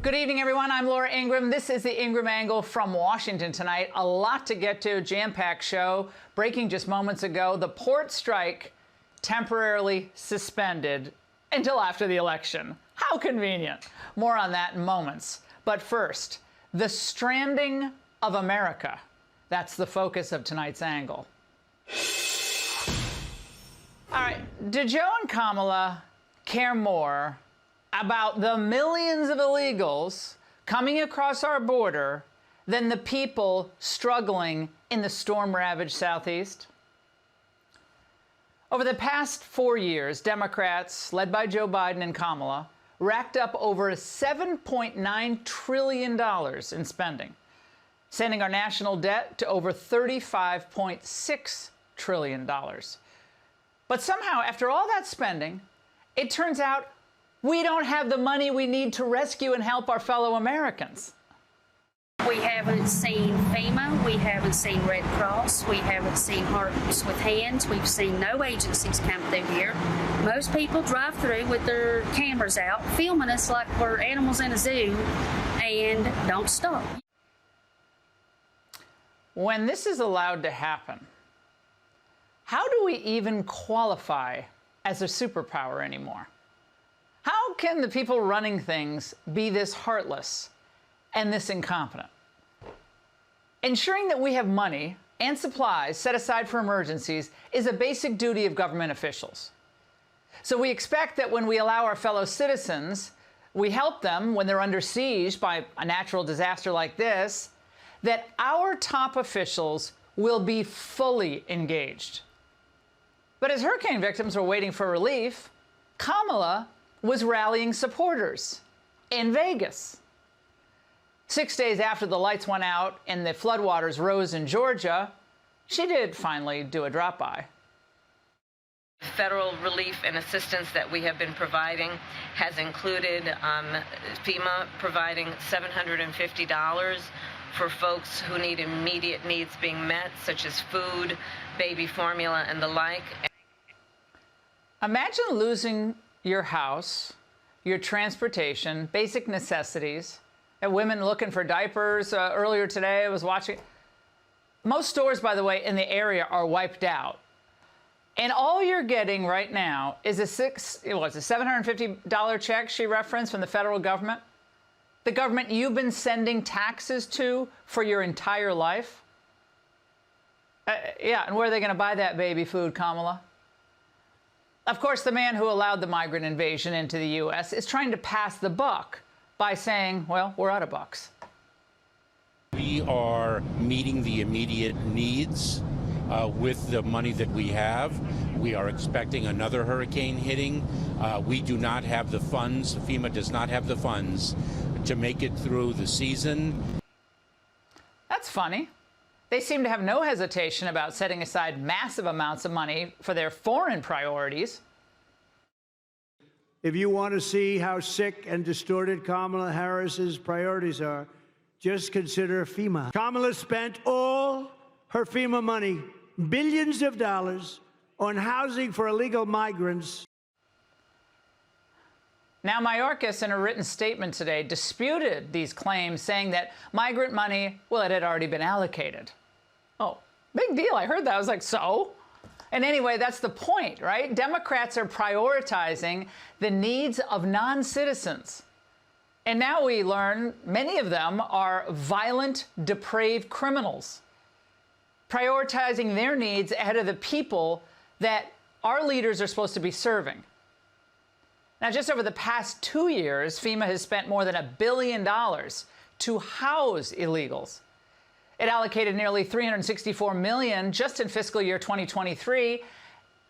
Good evening, everyone. I'm Laura Ingraham. This is the Ingraham Angle from Washington tonight. A lot to get to, jam-packed show. Breaking just moments ago, the port strike temporarily suspended until after the election. How convenient. More on that in moments. But first, the stranding of America. That's the focus of tonight's angle. All right, do Joe and Kamala care more about the millions of illegals coming across our border than the people struggling in the storm-ravaged Southeast? Over the past 4 years, Democrats, led by Joe Biden and Kamala, racked up over $7.9 trillion in spending, sending our national debt to over $35.6 trillion. But somehow, after all that spending, it turns out we don't have the money we need to rescue and help our fellow Americans. We haven't seen FEMA, we haven't seen Red Cross, we haven't seen Hearts with Hands, we've seen no agencies come through here. Most people drive through with their cameras out, filming us like we're animals in a zoo, and don't stop. When this is allowed to happen, how do we even qualify as a superpower anymore? How can the people running things be this heartless and this incompetent? Ensuring that we have money and supplies set aside for emergencies is a basic duty of government officials. So we expect that when we allow our fellow citizens, we help them when they're under siege by a natural disaster like this, that our top officials will be fully engaged. But as hurricane victims were waiting for relief, Kamala was rallying supporters in Vegas. 6 days after the lights went out and the floodwaters rose in Georgia, she did finally do a drop-by. Federal relief and assistance that we have been providing has included FEMA providing $750 for folks who need immediate needs being met, such as food, baby formula, and the like. Imagine losing your house, your transportation, basic necessities, and women looking for diapers. Earlier today, I was watching. Most stores, by the way, in the area are wiped out. And all you're getting right now is a $750 check she referenced from the federal government. The government you've been sending taxes to for your entire life. Yeah, and where are they going to buy that baby food, Kamala? Of course, the man who allowed the migrant invasion into the U.S. is trying to pass the buck by saying, well, we're out of bucks. We are meeting the immediate needs with the money that we have. We are expecting another hurricane hitting. We do not have the funds. FEMA does not have the funds to make it through the season. That's funny. They seem to have no hesitation about setting aside massive amounts of money for their foreign priorities. If you want to see how sick and distorted Kamala Harris's priorities are, just consider FEMA. Kamala spent all her FEMA money, billions of dollars, on housing for illegal migrants. Now, Mayorkas, in a written statement today, disputed these claims, saying that migrant money, well, it had already been allocated. Oh, big deal. I heard that. I was like, so? And anyway, that's the point, right? Democrats are prioritizing the needs of non-citizens. And now we learn many of them are violent, depraved criminals, prioritizing their needs ahead of the people that our leaders are supposed to be serving. Now, just over the past 2 years, FEMA has spent more than $1 billion to house illegals. It allocated nearly $364 million just in fiscal year 2023.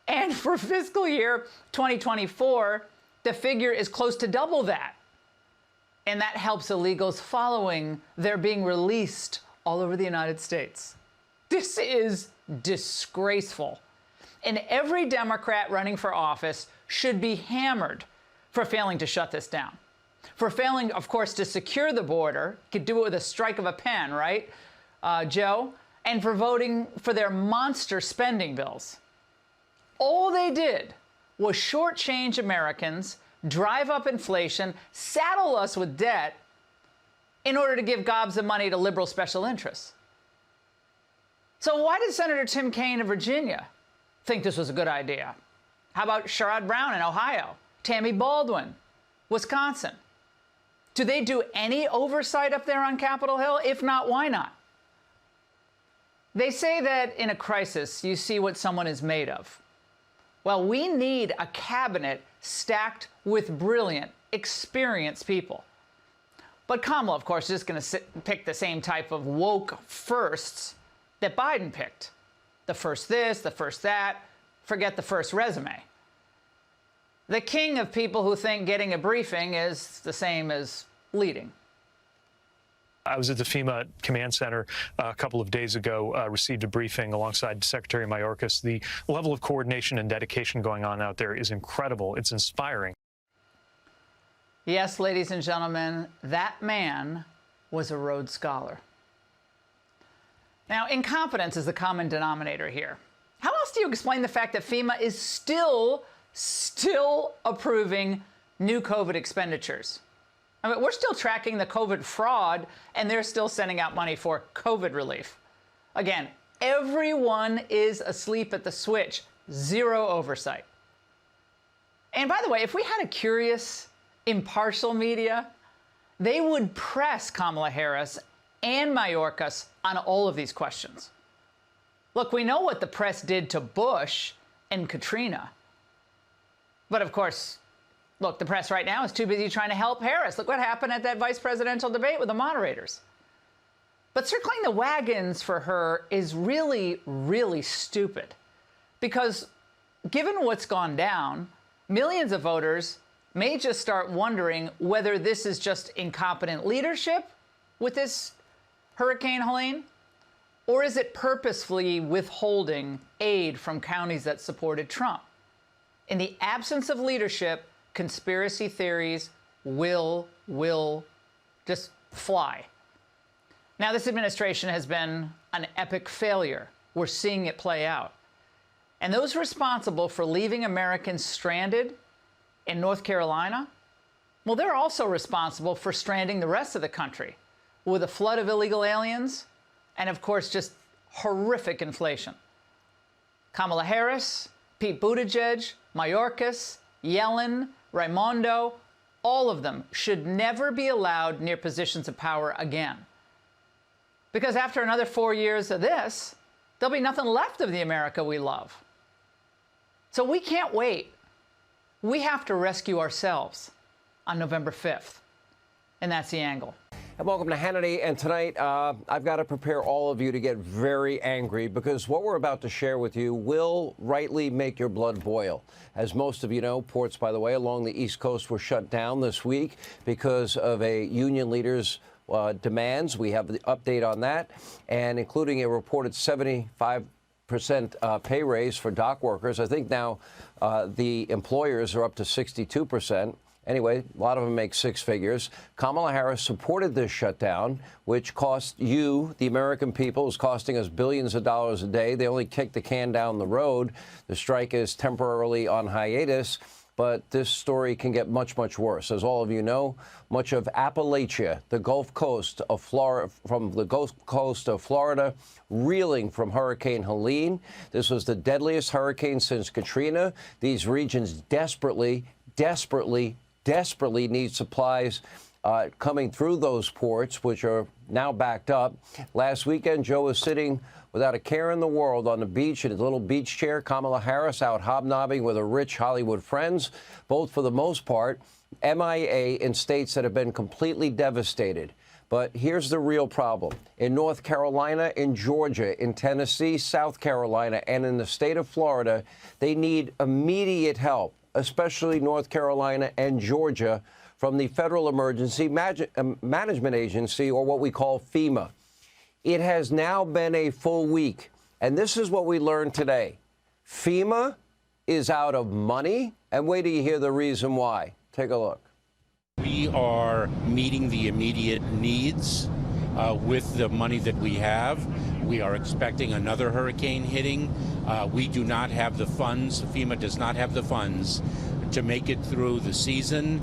And for fiscal year 2024, the figure is close to double that. And that helps illegals following their being released all over the United States. This is disgraceful. And every Democrat running for office should be hammered for failing to shut this down. For failing, of course, to secure the border. Could do it with a strike of a pen, right, Joe? And for voting for their monster spending bills. All they did was shortchange Americans, drive up inflation, saddle us with debt, in order to give gobs of money to liberal special interests. So why did Senator Tim Kaine of Virginia think this was a good idea? How about Sherrod Brown in Ohio, Tammy Baldwin, Wisconsin? Do they do any oversight up there on Capitol Hill? If not, why not? They say that in a crisis, you see what someone is made of. Well, we need a cabinet stacked with brilliant, experienced people. But Kamala, of course, is going to pick the same type of woke firsts that Biden picked. The first this, the first that, forget the first resume. The king of people who think getting a briefing is the same as leading. I was at the FEMA Command Center a couple of days ago, received a briefing alongside Secretary Mayorkas. The level of coordination and dedication going on out there is incredible. It's inspiring. Yes, ladies and gentlemen, that man was a Rhodes Scholar. Now, incompetence is the common denominator here. How else do you explain the fact that FEMA is still approving new COVID expenditures? I mean, we're still tracking the COVID fraud, and they're still sending out money for COVID relief. Again, everyone is asleep at the switch. Zero oversight. And by the way, if we had a curious, impartial media, they would press Kamala Harris and Mayorkas on all of these questions. Look, we know what the press did to Bush and Katrina. But of course, look, the press right now is too busy trying to help Harris. Look what happened at that vice presidential debate with the moderators. But circling the wagons for her is really, really stupid. Because given what's gone down, millions of voters may just start wondering whether this is just incompetent leadership with this Hurricane Helene, or is it purposefully withholding aid from counties that supported Trump? In the absence of leadership, conspiracy theories will just fly. Now, this administration has been an epic failure. We're seeing it play out. And those responsible for leaving Americans stranded in North Carolina, well, they're also responsible for stranding the rest of the country with a flood of illegal aliens and, of course, just horrific inflation. Kamala Harris, Pete Buttigieg, Mayorkas, Yellen, Raimondo, all of them should never be allowed near positions of power again. Because after another 4 years of this, there'll be nothing left of the America we love. So we can't wait. We have to rescue ourselves on November 5th. And that's the angle. And welcome to Hannity. And tonight, I've got to prepare all of you to get very angry because what we're about to share with you will rightly make your blood boil. As most of you know, ports, by the way, along the East Coast were shut down this week because of a union leader's demands. We have the update on that, and including a reported 75% pay raise for dock workers. I think now the employers are up to 62%. Anyway, a lot of them make six figures. Kamala Harris supported this shutdown, which cost you, the American people, is costing us billions of dollars a day. They only kicked the can down the road. The strike is temporarily on hiatus, but this story can get much, much worse. As all of you know, much of Appalachia, the Gulf Coast of Florida, from the Gulf Coast of Florida, reeling from Hurricane Helene. This was the deadliest hurricane since Katrina. These regions desperately need supplies coming through those ports, which are now backed up. Last weekend, Joe was sitting without a care in the world on the beach in his little beach chair. Kamala Harris out hobnobbing with her rich Hollywood friends, both for the most part MIA in states that have been completely devastated. But here's the real problem. In North Carolina, in Georgia, in Tennessee, South Carolina, and in the state of Florida, they need immediate help, especially North Carolina and Georgia, from the Federal Emergency Management Agency, or what we call FEMA. It has now been a full week, and this is what we learned today. FEMA is out of money, and wait till you hear the reason why. Take a look. We are meeting the immediate needs with the money that we have. We are expecting another hurricane hitting. We do not have the funds. FEMA does not have the funds to make it through the season.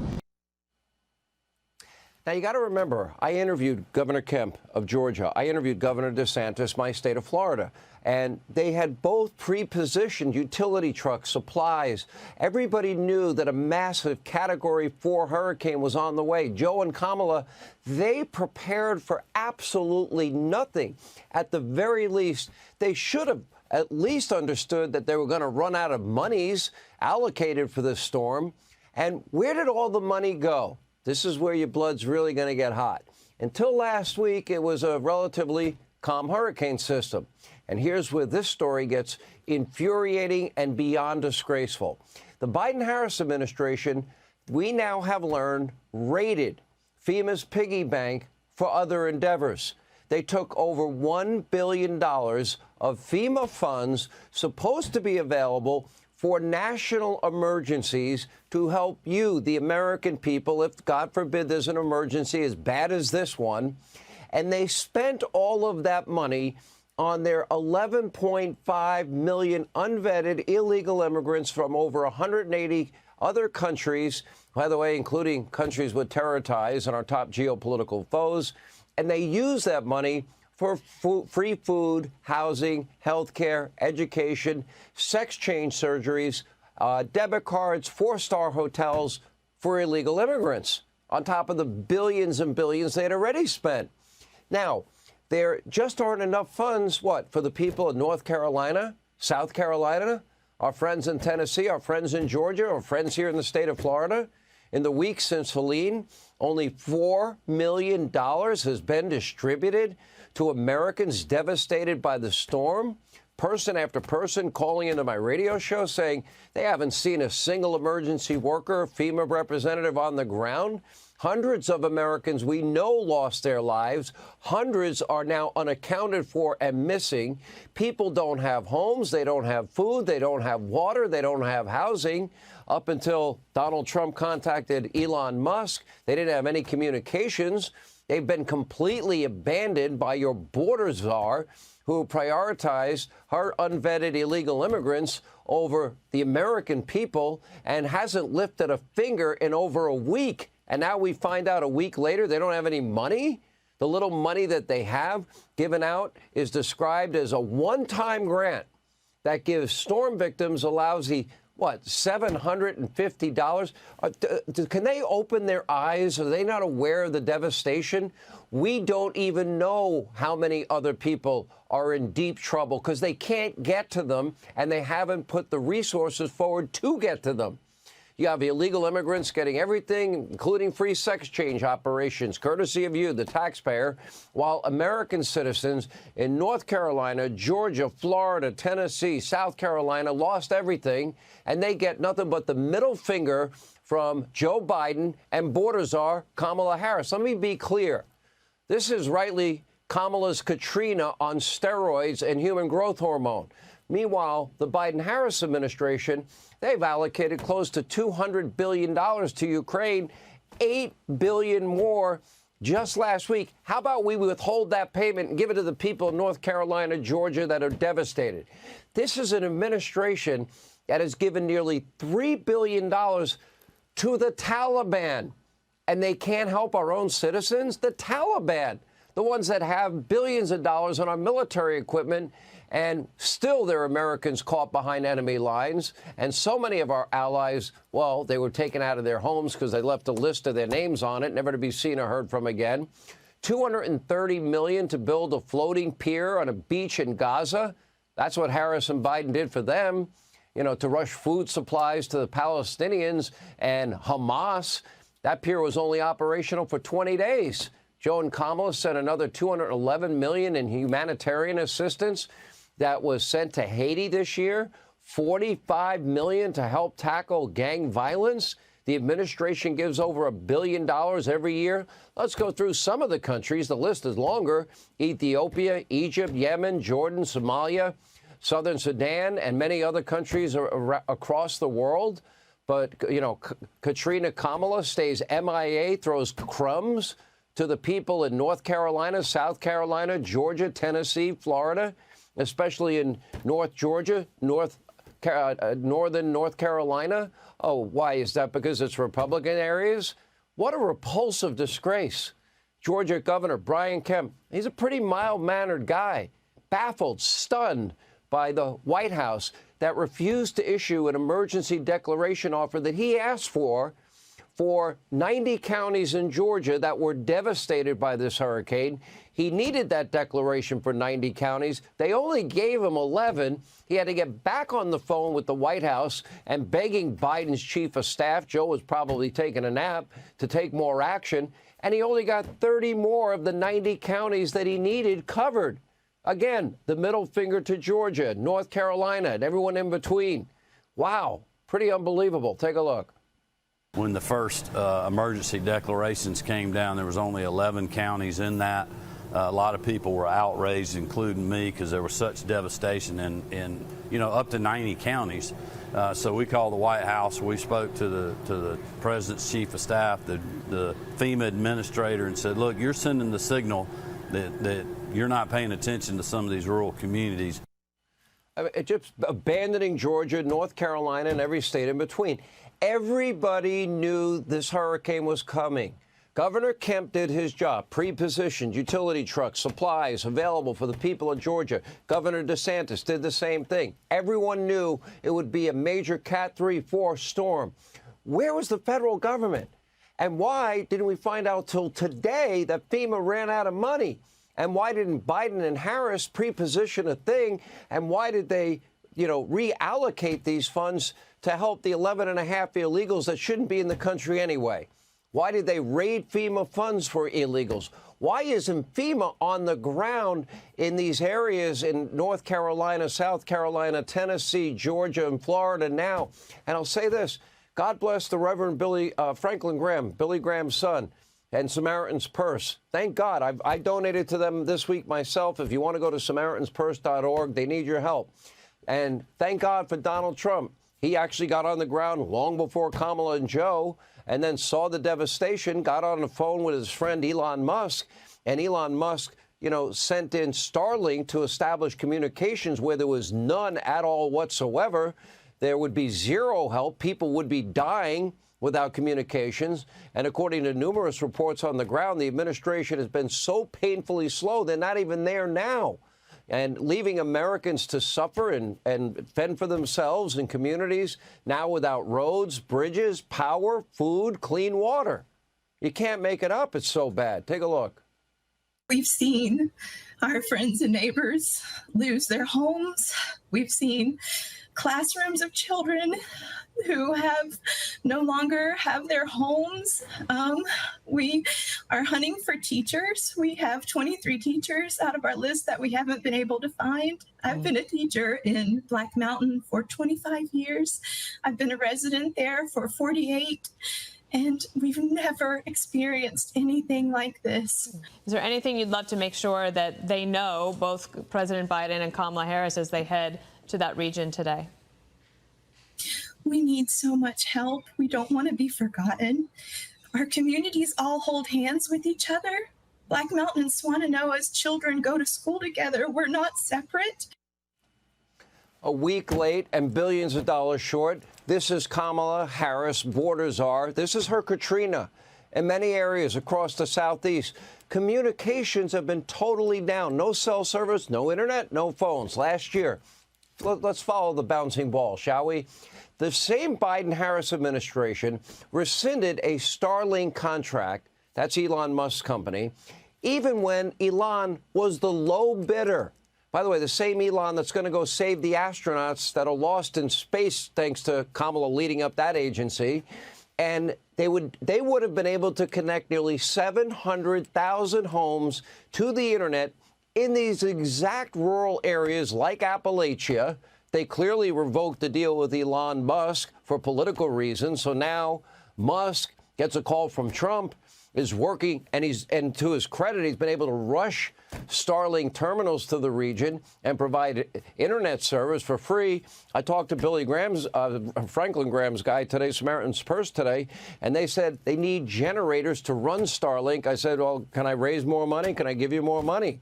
Now, you got to remember, I interviewed Governor Kemp of Georgia. I interviewed Governor DeSantis, my state of Florida. And they had both pre-positioned utility trucks, supplies. Everybody knew that a massive Category 4 hurricane was on the way. Joe and Kamala, they prepared for absolutely nothing. At the very least, they should have at least understood that they were going to run out of monies allocated for this storm. And where did all the money go? This is where your blood's really going to get hot. Until last week, it was a relatively calm hurricane system. And here's where this story gets infuriating and beyond disgraceful. The Biden-Harris administration, we now have learned, raided FEMA's piggy bank for other endeavors. They took over $1 billion of FEMA funds supposed to be available for national emergencies to help you, the American people, if, God forbid, there's an emergency as bad as this one. And they spent all of that money on their 11.5 million unvetted illegal immigrants from over 180 other countries, by the way, including countries with terror ties and our top geopolitical foes. And they use that money for free food, housing, health care, education, sex change surgeries, debit cards, four-star hotels for illegal immigrants, on top of the billions and billions they had already spent. Now, there just aren't enough funds, what, for the people in North Carolina, South Carolina, our friends in Tennessee, our friends in Georgia, our friends here in the state of Florida. In the week since Helene, only $4 million has been distributed to Americans devastated by the storm. Person after person calling into my radio show saying they haven't seen a single emergency worker, FEMA representative on the ground. Hundreds of Americans we know lost their lives. Hundreds are now unaccounted for and missing. People don't have homes. They don't have food. They don't have water. They don't have housing. Up until Donald Trump contacted Elon Musk, they didn't have any communications. They've been completely abandoned by your border czar, who prioritized her unvetted illegal immigrants over the American people and hasn't lifted a finger in over a week. And now we find out a week later they don't have any money. The little money that they have given out is described as a one-time grant that gives storm victims a lousy, what, $750? Can they open their eyes? Are they not aware of the devastation? We don't even know how many other people are in deep trouble because they can't get to them and they haven't put the resources forward to get to them. You have illegal immigrants getting everything, including free sex change operations, courtesy of you, the taxpayer, while American citizens in North Carolina, Georgia, Florida, Tennessee, South Carolina lost everything, and they get nothing but the middle finger from Joe Biden and border czar Kamala Harris. Let me be clear. This is rightly Kamala's Katrina on steroids and human growth hormone. Meanwhile, the Biden-Harris administration, they've allocated close to $200 billion to Ukraine, $8 billion more just last week. How about we withhold that payment and give it to the people of North Carolina, Georgia that are devastated? This is an administration that has given nearly $3 billion to the Taliban, and they can't help our own citizens? The Taliban, the ones that have billions of dollars on our military equipment, and still there are Americans caught behind enemy lines. And so many of our allies, well, they were taken out of their homes because they left a list of their names on it, never to be seen or heard from again. $230 million to build a floating pier on a beach in Gaza. That's what Harris and Biden did for them, you know, to rush food supplies to the Palestinians and Hamas. That pier was only operational for 20 days. Joe and Kamala sent another $211 million in humanitarian assistance that was sent to Haiti this year, $45 million to help tackle gang violence. The administration gives over $1 billion every year. Let's go through some of the countries. The list is longer. Ethiopia, Egypt, Yemen, Jordan, Somalia, Southern Sudan, and many other countries across the world. But, you know, Katrina Kamala stays MIA, throws crumbs to the people in North Carolina, South Carolina, Georgia, Tennessee, Florida, especially in North Georgia, northern North Carolina. Oh, why? Is that because it's Republican areas? What a repulsive disgrace. Georgia Governor Brian Kemp, he's a pretty mild-mannered guy, baffled, stunned by the White House that refused to issue an emergency declaration offer that he asked for 90 counties in Georgia that were devastated by this hurricane. He needed that declaration for 90 counties. They only gave him 11. He had to get back on the phone with the White House and begging Biden's chief of staff, Joe was probably taking a nap, to take more action. And he only got 30 more of the 90 counties that he needed covered. Again, the middle finger to Georgia, North Carolina, and everyone in between. Wow, pretty unbelievable. Take a look. When the first emergency declarations came down, there was only 11 counties in that. A lot of people were outraged, including me, because there was such devastation in up to 90 counties. So we called the White House. We spoke to the president's chief of staff, the FEMA administrator, and said, look, you're sending the signal that you're not paying attention to some of these rural communities. I mean, just abandoning Georgia, North Carolina, and every state in between. Everybody knew this hurricane was coming. Governor Kemp did his job, pre-positioned utility trucks, supplies available for the people of Georgia. Governor DeSantis did the same thing. Everyone knew it would be a major Cat 3-4 storm. Where was the federal government? And why didn't we find out till today that FEMA ran out of money? And why didn't Biden and Harris pre-position a thing? And why did they, reallocate these funds to help the 11.5 illegals that shouldn't be in the country anyway? Why did they raid FEMA funds for illegals? Why isn't FEMA on the ground in these areas in North Carolina, South Carolina, Tennessee, Georgia, and Florida now? And I'll say this. God bless the Reverend Franklin Graham, Billy Graham's son, and Samaritan's Purse. Thank God. I donated to them this week myself. If you want to go to SamaritansPurse.org, they need your help. And thank God for Donald Trump. He actually got on the ground long before Kamala and Joe, and then saw the devastation, got on the phone with his friend Elon Musk, and Elon Musk, sent in Starlink to establish communications where there was none at all whatsoever. There would be zero help. People would be dying without communications. And according to numerous reports on the ground, the administration has been so painfully slow, they're not even there now. And leaving Americans to suffer and fend for themselves in communities now without roads, bridges, power, food, clean water. You can't make it up. It's so bad. Take a look. We've seen our friends and neighbors lose their homes. We've seen classrooms of children who no longer have their homes. We are hunting for teachers. We have 23 teachers out of our list that we haven't been able to find. I've been a teacher in Black Mountain for 25 years. I've been a resident there for 48. And we've never experienced anything like this. Is there anything you'd love to make sure that they know, both President Biden and Kamala Harris, as they head to that region today? We need so much help. We don't want to be forgotten. Our communities all hold hands with each other. Black Mountain and Swannanoa's children go to school together. We're not separate. A week late and billions of dollars short. This is Kamala Harris. Borders are. This is her Katrina. In many areas across the Southeast, communications have been totally down. No cell service, no internet, no phones. Last year, let's follow the bouncing ball, shall we? The same Biden-Harris administration rescinded a Starlink contract, that's Elon Musk's company, even when Elon was the low bidder. By the way, the same Elon that's going to go save the astronauts that are lost in space, thanks to Kamala leading up that agency. And they would have been able to connect nearly 700,000 homes to the internet in these exact rural areas like Appalachia. They clearly revoked the deal with Elon Musk for political reasons. So now Musk gets a call from Trump, is working, and to his credit, he's been able to rush Starlink terminals to the region and provide internet service for free. I talked to Billy Graham's, Franklin Graham's guy today, Samaritan's Purse today, and they said they need generators to run Starlink. I said, well, can I raise more money? Can I give you more money?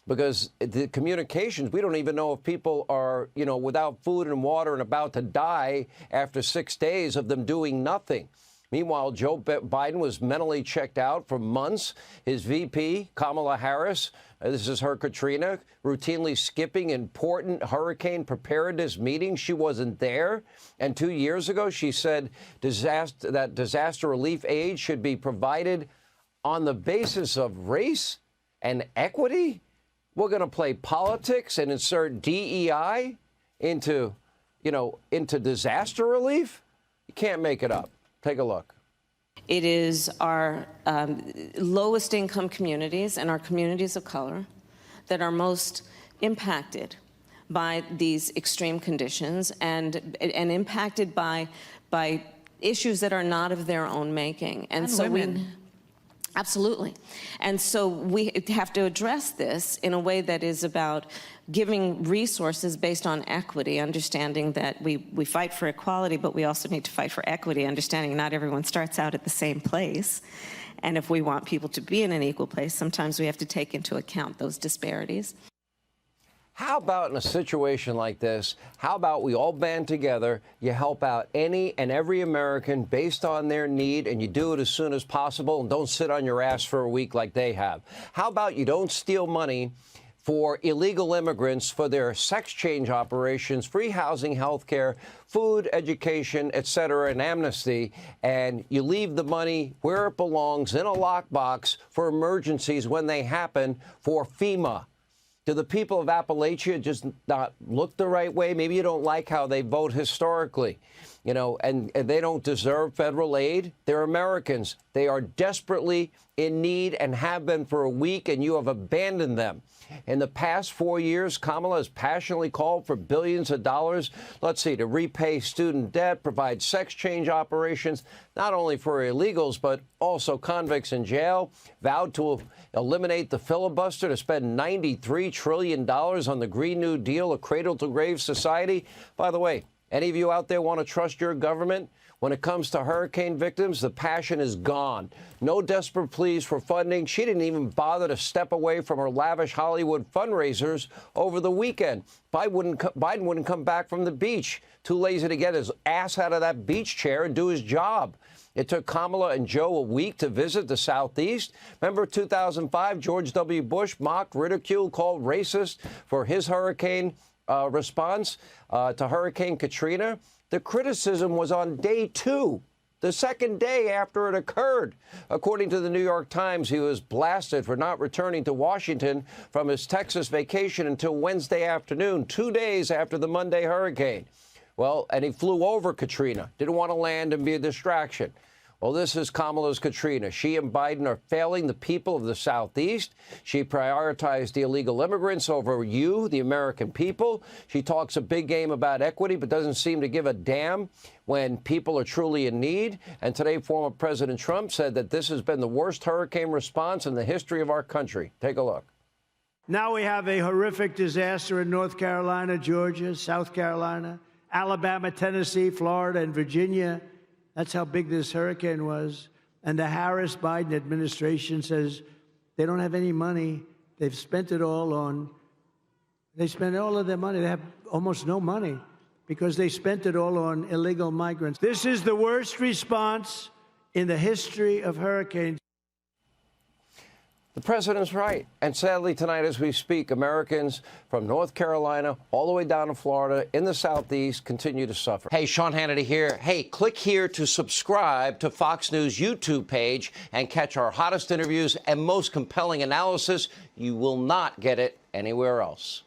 Because the communications, we don't even know if people are, without food and water and about to die after 6 days of them doing nothing. Meanwhile, Joe Biden was mentally checked out for months. His VP, Kamala Harris, this is her Katrina, routinely skipping important hurricane preparedness meetings. She wasn't there. And 2 years ago, she said that disaster relief aid should be provided on the basis of race and equity. We're going to play politics and insert DEI into disaster relief. You can't make it up. Take a look. It is our lowest income communities and our communities of color that are most impacted by these extreme conditions and impacted by issues that are not of their own making. And so women. Absolutely. And so we have to address this in a way that is about giving resources based on equity, understanding that we fight for equality, but we also need to fight for equity, understanding not everyone starts out at the same place. And if we want people to be in an equal place, sometimes we have to take into account those disparities. How about in a situation like this, how about we all band together, you help out any and every American based on their need, and you do it as soon as possible, and don't sit on your ass for a week like they have? How about you don't steal money for illegal immigrants for their sex change operations, free housing, health care, food, education, et cetera, and amnesty, and you leave the money where it belongs, in a lockbox for emergencies when they happen, for FEMA? Do the people of Appalachia just not look the right way? Maybe you don't like how they vote historically, and they don't deserve federal aid. They're Americans. They are desperately in need and have been for a week, and you have abandoned them. In the past 4 years, Kamala has passionately called for billions of dollars, to repay student debt, provide sex change operations, not only for illegals, but also convicts in jail, vowed to eliminate the filibuster, to spend $93 trillion on the Green New Deal, a cradle-to-grave society. By the way, any of you out there want to trust your government? When it comes to hurricane victims, the passion is gone. No desperate pleas for funding. She didn't even bother to step away from her lavish Hollywood fundraisers over the weekend. Biden wouldn't come back from the beach. Too lazy to get his ass out of that beach chair and do his job. It took Kamala and Joe a week to visit the Southeast. Remember 2005, George W. Bush mocked, ridiculed, called racist for his hurricane response to Hurricane Katrina. The criticism was on day 2, the second day after it occurred. According to the New York Times, he was blasted for not returning to Washington from his Texas vacation until Wednesday afternoon, 2 days after the Monday hurricane. Well, and he flew over Katrina, didn't want to land and be a distraction. Well, this is Kamala's Katrina. She and Biden are failing the people of the Southeast. She prioritized the illegal immigrants over you, the American people. She talks a big game about equity, but doesn't seem to give a damn when people are truly in need. And today, former President Trump said that this has been the worst hurricane response in the history of our country. Take a look. Now we have a horrific disaster in North Carolina, Georgia, South Carolina, Alabama, Tennessee, Florida, and Virginia. That's how big this hurricane was. And the Harris-Biden administration says they don't have any money. They've spent it all on, they spent all of their money. They have almost no money because they spent it all on illegal migrants. This is the worst response in the history of hurricanes. The president's right. And sadly, tonight as we speak, Americans from North Carolina all the way down to Florida in the Southeast continue to suffer. Hey, Sean Hannity here. Hey, click here to subscribe to Fox News YouTube page and catch our hottest interviews and most compelling analysis. You will not get it anywhere else.